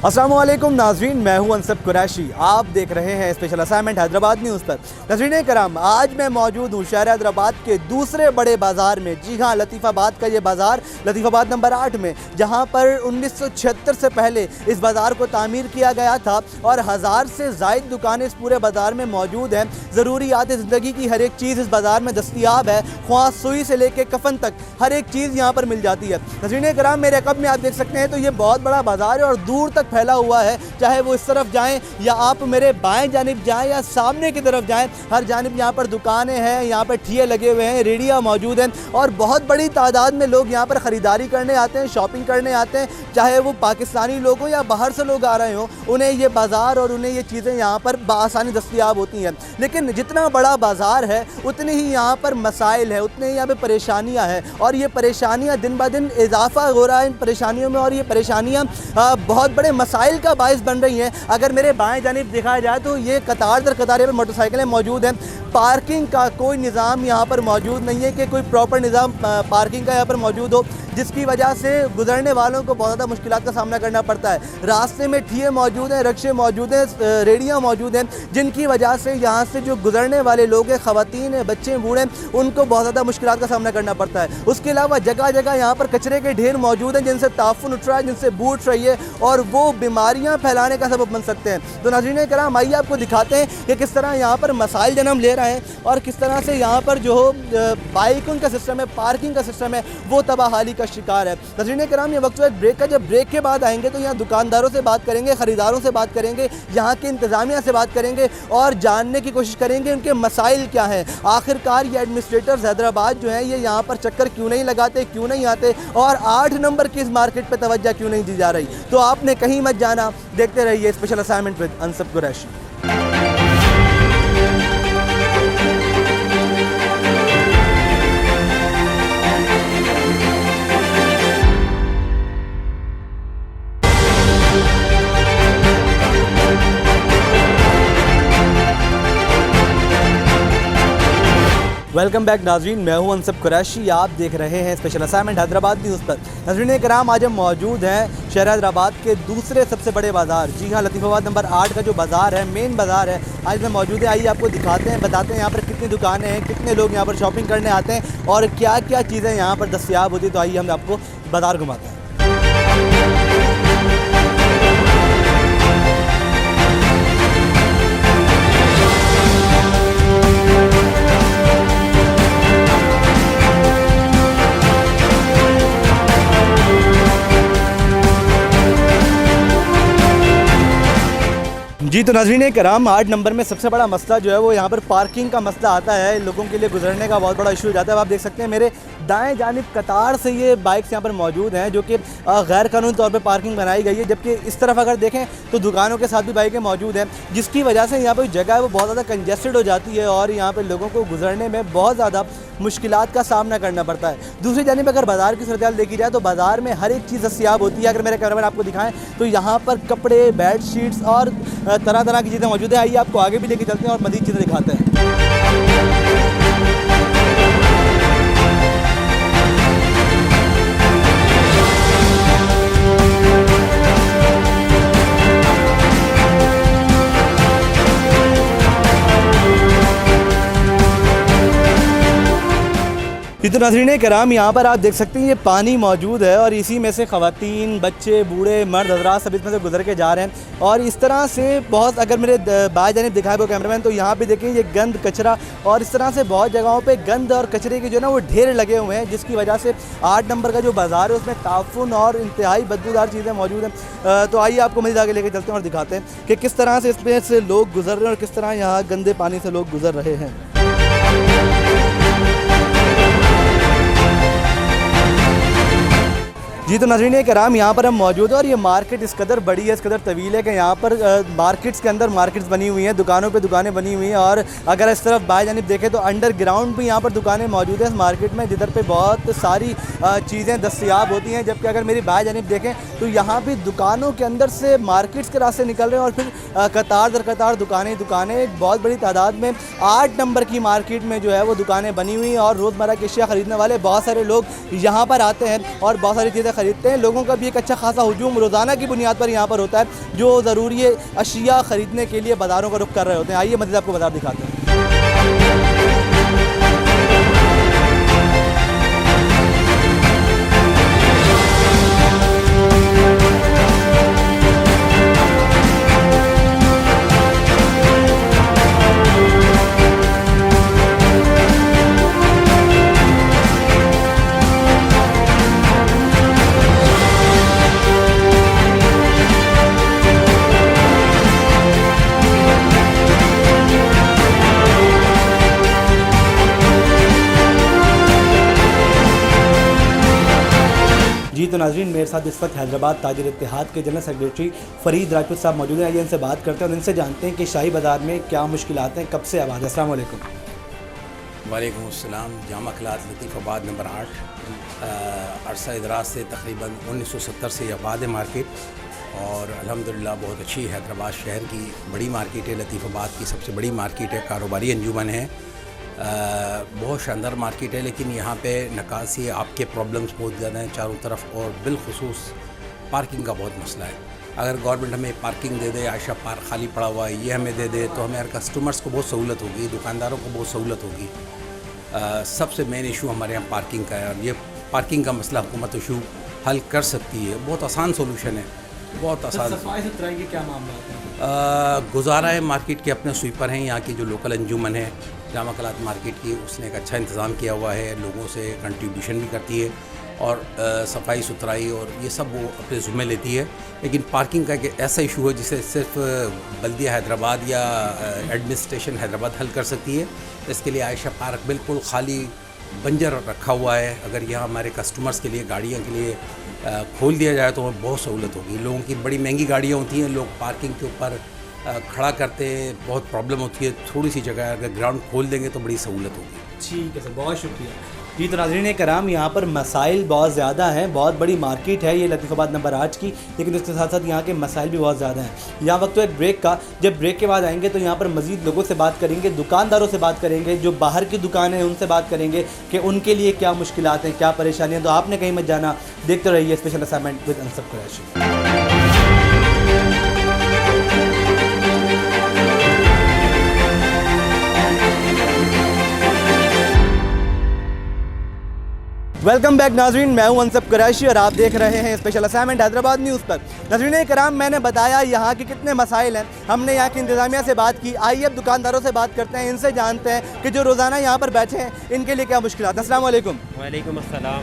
अस्सलाम वालेकुम नाज़रीन, मैं हूं अनसब कुरैशी। आप देख रहे हैं स्पेशल असाइनमेंट हैदराबाद न्यूज़ पर। नाज़रीन कराम, आज मैं मौजूद हूं शहर हैदराबाद के दूसरे बड़े बाज़ार में। जी हां, लतीफ़ाबाद का ये बाज़ार, लतीफ़ाबाद नंबर 8 में, जहां पर 1976 से पहले इस बाज़ार को तामीर किया गया था और 1000 से ज़ायद दुकानें इस पूरे बाज़ार में मौजूद हैं। ज़रूरियात ज़िंदगी की हर एक चीज़ इस बाज़ार में दस्तियाब है, ख्वाह सुई से लेके कफ़न तक हर एक चीज़ यहाँ पर मिल जाती है। नाज़रीन कराम, मेरे अक़ब में आप देख सकते हैं तो ये बहुत बड़ा बाज़ार है और दूर तक फैला हुआ है। चाहे वो इस तरफ जाएं या आप मेरे बाएं जानिब जाएं या सामने की तरफ जाएं, हर जानिब यहाँ पर दुकानें हैं, यहाँ पर ठिये लगे हुए हैं, रेडियाँ मौजूद हैं और बहुत बड़ी तादाद में लोग यहाँ पर ख़रीदारी करने आते हैं, शॉपिंग करने आते हैं। चाहे वो पाकिस्तानी लोग हों या बाहर से लोग आ रहे हों, उन्हें ये बाज़ार और उन्हें ये चीज़ें यहाँ पर बआसानी दस्तयाब होती हैं। लेकिन जितना बड़ा बाज़ार है उतनी ही यहाँ पर मसाइल है, उतने ही यहाँ पर परेशानियाँ हैं और ये परेशानियाँ दिन ब दिन इजाफ़ा हो रहा है इन परेशानियों में और ये परेशानियाँ बहुत बड़े मसाइल का बायस बन रही हैं। अगर मेरे बाएं जानिब दिखाया जाए तो ये कतार दर कतार पर मोटरसाइकिलें मौजूद हैं। पार्किंग का कोई निज़ाम यहाँ पर मौजूद नहीं है कि कोई प्रॉपर निज़ाम पार्किंग का यहाँ पर मौजूद हो, जिसकी वजह से गुजरने वालों को बहुत ज़्यादा मुश्किलात का सामना करना पड़ता है। रास्ते में ठिये मौजूद हैं, रिक्शे मौजूद हैं, रेडियाँ मौजूद हैं, जिनकी वजह से यहाँ से जो गुजरने वाले लोग हैं, ख़वातीन हैं, बच्चे बूढ़े, उनको बहुत ज़्यादा मुश्किलात का सामना करना पड़ता है। उसके अलावा जगह जगह यहाँ पर कचरे के ढेर मौजूद हैं, जिनसे ताफुन उठ रहा है, जिनसे बू उठ रही है और वो बीमारियाँ फैलाने का सबब बन सकते हैं। तो नाज़रीन कराम, आइए आपको दिखाते हैं कि किस तरह यहाँ पर मसाइल जन्म ले रहे हैं और किस तरह से यहाँ पर जो बाइकिंग का सिस्टम है, पार्किंग का सिस्टम है, वो तबाहाली का शिकार है। नाज़रीन कराम, ये वक्त है ब्रेक का। जब ब्रेक के बाद आएंगे तो यहाँ दुकानदारों से बात करेंगे, ख़रीदारों से बात करेंगे, यहाँ के इंतज़ामिया से बात करेंगे और जानने की कोशिश करेंगे उनके मसाइल क्या हैं। आखिरकार ये एडमिनिस्ट्रेटर्स हैदराबाद जो हैं ये यहाँ पर चक्कर क्यों नहीं लगाते, क्यों नहीं आते और 8 नंबर की इस मार्केट पर तवज्जो क्यों नहीं दी जा रही। तो आपने कहीं मत जाना, देखते रहिए special assignment with unsub Qureshi. Welcome back नाज़रीन, मैं हूं अनसब कुरैशी। आप देख रहे हैं स्पेशल असाइनमेंट हैदराबाद न्यूज़ पर। नाज़रीन कराम, आज हम मौजूद हैं शहर हैदराबाद के दूसरे सबसे बड़े बाज़ार, जी हां, लतीफ़ाबाद नंबर 8 का जो बाज़ार है, मेन बाज़ार है, आज मैं मौजूद है। आइए आपको दिखाते हैं, बताते हैं यहाँ पर कितनी दुकानें हैं, कितने लोग यहाँ पर शॉपिंग करने आते हैं और क्या क्या चीज़ें यहाँ पर दस्तयाब होती है। तो आइए हम आपको बाज़ार घुमाते हैं। जी तो नाज़रीन कराम, 8 नंबर में सबसे बड़ा मसला जो है वो यहाँ पर पार्किंग का मसला आता है। लोगों के लिए गुजरने का बहुत बड़ा इशू हो जाता है। आप देख सकते हैं मेरे दाएं जानिब कतार से ये बाइक्स यहाँ पर मौजूद हैं जो कि गैर कानूनी तौर पे पार्किंग बनाई गई है, जबकि इस तरफ अगर देखें तो दुकानों के साथ भी बाइकें मौजूद हैं, जिसकी वजह से यहाँ पर जगह है वो बहुत ज़्यादा कंजेस्टेड हो जाती है और यहाँ पर लोगों को गुजरने में बहुत ज़्यादा मुश्किलात का सामना करना पड़ता है। दूसरी जानिब अगर बाज़ार की सूरत देखी जाए तो बाज़ार में हर एक चीज़ दस्तयाब होती है। अगर मेरे कैमरामैन आपको दिखाएं तो यहाँ पर कपड़े, बेड शीट्स और तरह तरह की चीज़ें मौजूद है। आइए आपको आगे भी लेके चलते हैं और मज़ीद चीज़ें दिखाते हैं। तो नाज़रीन कराम, यहाँ पर आप देख सकते हैं ये पानी मौजूद है और इसी में से ख़वातीन, बच्चे, बूढ़े, मर्द हज़रात सब इसमें से गुजर के जा रहे हैं और इस तरह से बहुत, अगर मेरे बाएं जानिब दिखाए वो कैमरामैन, तो यहाँ पे देखें ये गंद, कचरा और इस तरह से बहुत जगहों पे गंद और कचरे के जो है ना वो ढेर लगे हुए हैं, जिसकी वजह से 8 नंबर का जो बाज़ार है उसमें ताफुन और इंतहाई बदबूदार चीज़ें मौजूद हैं। तो आइए आपको मज़ीद आगे लेके चलते हैं और दिखाते हैं कि किस तरह से इसमें से लोग गुजर रहे हैं और किस तरह यहाँ गंदे पानी से लोग गुजर रहे हैं। जी तो नाज़रीन कराम, यहाँ पर हम मौजूद हैं और ये मार्केट इस कदर बड़ी है, इस कदर तवील है कि यहाँ पर मार्केट्स के अंदर मार्केट्स बनी हुई हैं, दुकानों पे दुकानें बनी हुई हैं और अगर इस तरफ बाएं जानिब देखें तो अंडरग्राउंड भी यहाँ पर दुकानें मौजूद हैं इस मार्केट में, जिधर पे बहुत सारी चीज़ें दस्तयाब होती हैं। जबकि अगर मेरी बाएं जानिब देखें तो यहाँ भी दुकानों के अंदर से मार्केट्स के रास्ते निकल रहे हैं और फिर कतार दर कतार दुकानें एक बहुत बड़ी तादाद में 8 नंबर की मार्केट में जो है वो दुकानें बनी हुई हैं और रोज़मर्रा की अशिया ख़रीदने वाले बहुत सारे लोग यहाँ पर आते हैं और बहुत सारी चीज़ें ख़रीदते हैं। लोगों का भी एक अच्छा खासा हुजूम रोज़ाना की बुनियाद पर यहाँ पर होता है, जो ज़रूरी अशिया ख़रीदने के लिए बाज़ारों का रुख कर रहे होते हैं। आइए मज़ीद आपको बाज़ार दिखाते हैं। जी तो नाज़रीन, मेरे साथ इस वक्त हैदराबाद ताजिर इत्तेहाद के जनरल सेक्रेटरी फ़रीद राजपूत साहब मौजूद हैं। आइए इनसे बात करते हैं और इनसे जानते हैं कि शाही बाज़ार में क्या मुश्किलात हैं, कब से आबाद है। अस्सलाम वालेकुम। वालेकुम अस्सलाम। जामा क्लास लतीफ़ाबाद नंबर 8 अरसा दराज से तकरीबन 1970 से आबाद है मार्केट, और अल्हम्दुलिल्लाह बहुत अच्छी हैदराबाद शहर की बड़ी मार्केट है। लतीफ़ाबाद की सबसे बड़ी मार्केट है, कारोबारी अंजुमन है, बहुत शानदार मार्केट है। लेकिन यहाँ पे नकासी आपके प्रॉब्लम्स बहुत ज़्यादा हैं चारों तरफ, और बिलखुसूस पार्किंग का बहुत मसला है। अगर गवर्नमेंट हमें पार्किंग दे दे, आयशा पार्क खाली पड़ा हुआ है, ये हमें दे दे, तो हमें कस्टमर्स को बहुत सहूलत होगी, दुकानदारों को बहुत सहूलत होगी। सबसे मेन इशू हमारे यहाँ पार्किंग का है, और ये पार्किंग का मसला हुकूमत इशू हल कर सकती है। बहुत आसान सोल्यूशन है, बहुत आसान। सफाई सुथराई के क्या मामला है? गुजारा है, मार्केट के अपने स्वीपर हैं, यहाँ की जो लोकल अंजुमन है जामा कलात मार्केट की, उसने एक अच्छा इंतज़ाम किया हुआ है, लोगों से कंट्रीब्यूशन भी करती है, और सफाई सुथराई और ये सब वो अपने ज़िम्मे लेती है। लेकिन पार्किंग का एक ऐसा इशू है जिसे सिर्फ बल्दिया हैदराबाद या एडमिनिस्ट्रेशन हैदराबाद हल कर सकती है। इसके लिए आयशा पार्क बिल्कुल खाली बंजर रखा हुआ है। अगर यहाँ हमारे कस्टमर्स के लिए, गाड़ियों के लिए खोल दिया जाए तो बहुत सहूलत होगी। लोगों की बड़ी महंगी गाड़ियाँ होती हैं, लोग पार्किंग के ऊपर खड़ा करते हैं, बहुत प्रॉब्लम होती है। थोड़ी सी जगह अगर ग्राउंड खोल देंगे तो बड़ी सहूलत होगी। ठीक है सर, बहुत शुक्रिया। जी तो नाज़रीन कराम, यहाँ पर मसाइल बहुत ज़्यादा हैं। बहुत बड़ी मार्केट है ये लतीफ़ाबाद नंबर 8 की, लेकिन उसके साथ साथ यहाँ के मसाइल भी बहुत ज़्यादा हैं। यहाँ वक्त तो एक ब्रेक का, जब ब्रेक के बाद आएंगे तो यहाँ पर मज़ीद लोगों से बात करेंगे, दुकानदारों से बात करेंगे, जो बाहर की दुकान है उनसे बात करेंगे कि उनके लिए क्या मुश्किलात हैं, क्या परेशानियाँ। तो आपने कहीं मत जाना, देखते रहिए special assignment with Ansab Qureshi. Welcome back नाजरीन, मैं हूं अंसब कुरैशी और आप देख रहे हैं स्पेशल असाइनमेंट हैदराबाद न्यूज़ पर। नाजरीन कराम, मैंने बताया यहाँ के कितने मसाइल हैं, हमने यहाँ की इंतज़ामिया से बात की। आइए अब दुकानदारों से बात करते हैं, इनसे जानते हैं कि जो रोज़ाना यहाँ पर बैठे हैं इनके लिए क्या मुश्किलात हैं। अस्सलाम वालेकुम। वालेकुम अस्सलाम।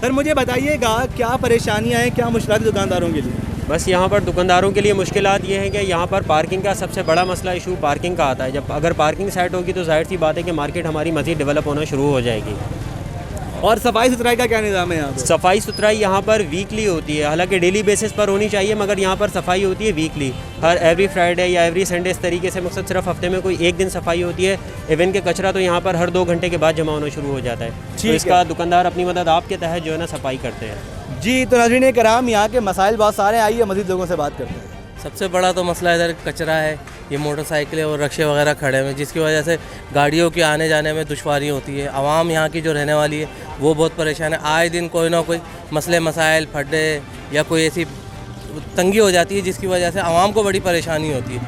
सर मुझे बताइएगा क्या परेशानियाँ हैं, क्या मुश्किलात दुकानदारों के लिए? बस यहाँ पर दुकानदारों के लिए मुश्किलात ये हैं कि यहाँ पर पार्किंग का सबसे बड़ा मसला इशू पार्किंग का आता है। जब अगर पार्किंग सेट होगी तो जाहिर सी बात है कि मार्केट हमारी मज़ीद डेवलप होना शुरू हो जाएगी। और सफाई सुथराई का क्या निज़ाम है यहाँ पर? सफाई सुथराई यहाँ पर वीकली होती है, हालांकि डेली बेसिस पर होनी चाहिए, मगर यहाँ पर सफाई होती है वीकली, हर एवरी फ्राइडे या एवरी संडे, इस तरीके से। मकसद सिर्फ हफ्ते में कोई एक दिन सफाई होती है। इवन के कचरा तो यहाँ पर हर 2 घंटे के बाद जमा होना शुरू हो जाता है। तो इसका दुकानदार अपनी मदद आपके तहत जो है ना सफाई करते हैं। जी तो नाज़रीन कराम, यहाँ के मसाइल बहुत सारे हैं, आइए मज़ीद लोगों से बात करते हैं। सबसे बड़ा तो मसला इधर कचरा है, ये मोटरसाइकिलें और रक्शे वगैरह खड़े हुए, जिसकी वजह से गाड़ियों के आने जाने में दुश्वारी होती है। आवाम यहाँ की जो रहने वाली है वो बहुत परेशान है। आए दिन कोई ना कोई मसले मसाइल, फड्डे या कोई ऐसी तंगी हो जाती है जिसकी वजह से आवाम को बड़ी परेशानी होती है।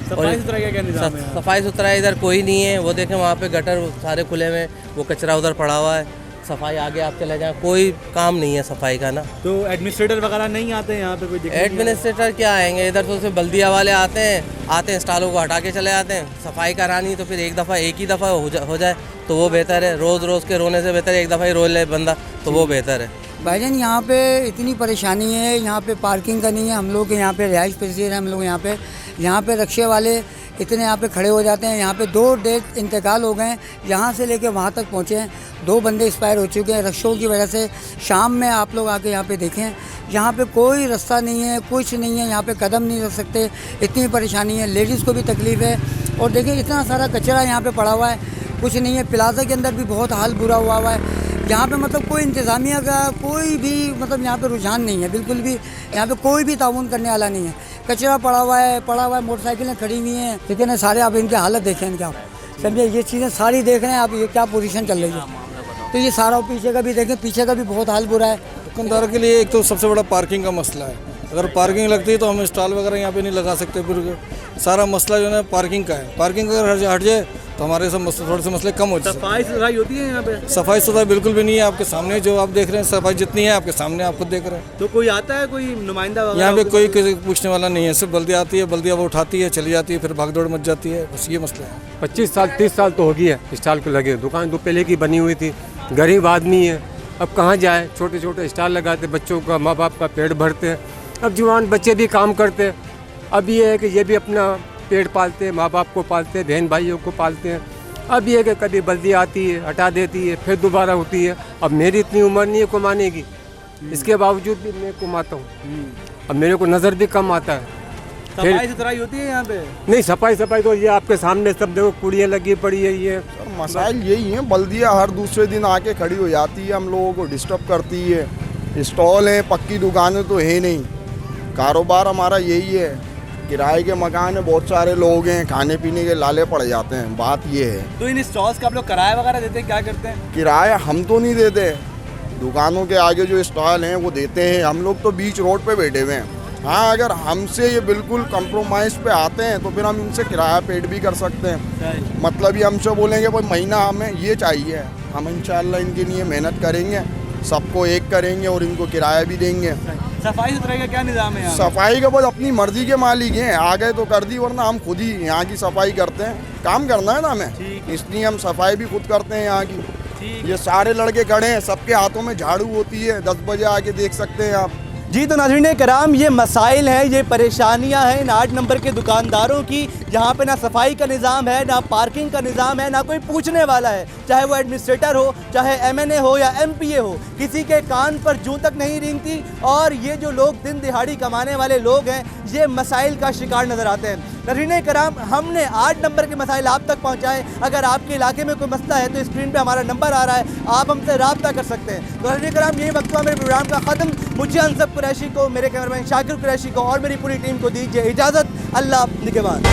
सफाई सुथराई का क्या निज़ाम है? सफाई सुथराई इधर कोई नहीं है। वो देखें वहाँ पे गटर सारे खुले में, वो कचरा उधर पड़ा हुआ है। सफाई आगे आप चले जाएँ, कोई काम नहीं है सफाई का ना। तो एडमिनिस्ट्रेटर वगैरह नहीं आते हैं यहाँ पे? कोई एडमिनिस्ट्रेटर क्या आएंगे इधर, तो सिर्फ बल्दिया वाले आते हैं स्टॉलों को हटा के चले जाते हैं। सफाई करानी तो फिर एक ही दफ़ा हो जाए तो वो बेहतर है। रोज़ के रोने से बेहतर है एक दफ़ा ही रो ले बंदा, तो वो बेहतर है। भाईजान यहाँ पे इतनी परेशानी है, यहाँ पे पार्किंग का नहीं है। हम लोग यहाँ पे रिहाइश पसीर है, हम लोग यहाँ पे रक्शे वाले इतने यहाँ पे खड़े हो जाते हैं। यहाँ पे 2 डेथ इंतकाल हो गए हैं, यहाँ से लेके वहाँ तक पहुँचे हैं। 2 बंदे एक्सपायर हो चुके हैं रक्शों की वजह से। शाम में आप लोग आके यहाँ पे देखें, यहाँ पे कोई रास्ता नहीं है, कुछ नहीं है, यहाँ पे कदम नहीं रख सकते, इतनी परेशानी है। लेडीज़ को भी तकलीफ़ है। और देखिए इतना सारा कचरा यहाँ पे पड़ा हुआ है, कुछ नहीं है। प्लाजा के अंदर भी बहुत हाल बुरा हुआ है। यहाँ पे मतलब कोई इंतज़ामिया का कोई भी मतलब यहाँ पे रुझान नहीं है, बिल्कुल भी यहाँ पे कोई भी ताउन करने वाला नहीं है। कचरा पड़ा हुआ है, मोटरसाइकिलें खड़ी हुई हैं, ठीक है ना। सारे आप इनकी हालत देखें इनके, आप समझे, ये चीज़ें सारी देख रहे हैं आप, ये क्या पोजीशन चल रही है। तो ये सारा पीछे का भी देखें, पीछे का भी बहुत हाल बुरा है। दुकानदार के लिए एक तो सबसे बड़ा पार्किंग का मसला है। अगर पार्किंग लगती है तो हम स्टॉल वगैरह यहाँ पे नहीं लगा सकते। फिर सारा मसला जो है पार्किंग का है। पार्किंग अगर हट जाए तो हमारे सब थोड़े से मसले कम हो जाए। सफाई सुथराई होती है यहाँ पे? सफाई सुथराई बिल्कुल भी नहीं है। आपके सामने जो आप देख रहे हैं सफाई जितनी है आपके सामने आप खुद देख रहे हैं। तो कोई आता है, कोई नुमाइंदा वगैरह? यहाँ पे कोई किसी पूछने वाला नहीं है। सिर्फ बल्दिया आती है, बल्दिया वो उठाती है, चली जाती है, फिर भागदौड़ मच जाती है। बस ये मसला है। 25 साल 30 साल तो हो गई है स्टॉल को लगे। दुकान तो पहले की बनी हुई थी। गरीब आदमी है, अब कहाँ जाए। छोटे छोटे स्टॉल लगाते, बच्चों का माँ बाप का पेट भरते हैं। अब जवान बच्चे भी काम करते हैं। अब ये है कि ये भी अपना पेट पालते हैं, माँ बाप को पालते हैं, बहन भाइयों को पालते हैं। अब ये है कि कभी बल्दी आती है, हटा देती है, फिर दोबारा होती है। अब मेरी इतनी उम्र नहीं है कमाने की, इसके बावजूद भी मैं कमाता हूँ। अब मेरे को नज़र भी कम आता है। सफाई सुथराई होती है यहाँ पे? नहीं, सफाई तो ये आपके सामने सब देखो, कुड़ियाँ लगी पड़ी है। ये मसाइल यही है, बल्दिया हर दूसरे दिन आके खड़ी हो जाती है, हम लोगों को डिस्टर्ब करती है। स्टॉल है, पक्की दुकानें तो है नहीं। कारोबार हमारा यही है। किराए के मकान है, बहुत सारे लोग हैं, खाने पीने के लाले पड़ जाते हैं। बात ये है। तो इन स्टॉल्स का आप लोग किराया वगैरह देते हैं, क्या करते हैं? किराया हम तो नहीं देते। दुकानों के आगे जो स्टॉल हैं वो देते हैं। हम लोग तो बीच रोड पे बैठे हुए हैं। हाँ, अगर हमसे ये बिल्कुल कंप्रोमाइज़ पे आते हैं तो फिर हम इनसे किराया पेड भी कर सकते हैं। मतलब ये हमसे बोलेंगे भाई महीना हमें ये चाहिए, हम इंशाल्लाह इनके लिए मेहनत करेंगे, सबको एक करेंगे और इनको किराया भी देंगे। सफाई सुथराई का क्या निज़ाम है यहाँ? सफाई का बस अपनी मर्जी के मालिक हैं। आ गए तो कर दी, वरना हम खुद ही यहाँ की सफाई करते हैं। काम करना है ना हमें, इसलिए हम सफाई भी खुद करते हैं यहाँ की। ये सारे लड़के खड़े हैं, सबके हाथों में झाड़ू होती है। 10 बजे आके देख सकते हैं आप। जी, तो नाज़रीन कराम, ये मसाइल हैं, ये परेशानियां हैं इन 8 नंबर के दुकानदारों की, जहां पे ना सफाई का निज़ाम है, ना पार्किंग का निज़ाम है, ना कोई पूछने वाला है। चाहे वो एडमिनिस्ट्रेटर हो, चाहे MNA हो या MPA हो, किसी के कान पर जूं तक नहीं रेंगती। और ये जो लोग दिन दिहाड़ी कमाने वाले लोग हैं, ये मसाइल का शिकार नज़र आते हैं। नाज़रीन कराम, हमने 8 नंबर के मसाइल आप तक पहुँचाए। अगर आपके इलाके में कोई मसला है तो स्क्रीन पर हमारा नंबर आ रहा है, आप हमसे रब्ता कर सकते हैं। तो नाज़रीन कराम, यही वक्त हुआ मेरे प्रोग्राम का ख़त्म। मुझे अनसब कुरैशी को, मेरे कैमरामैन शाकिर कुरैशी को और मेरी पूरी टीम को दीजिए इजाज़त। अल्लाह निगहबान।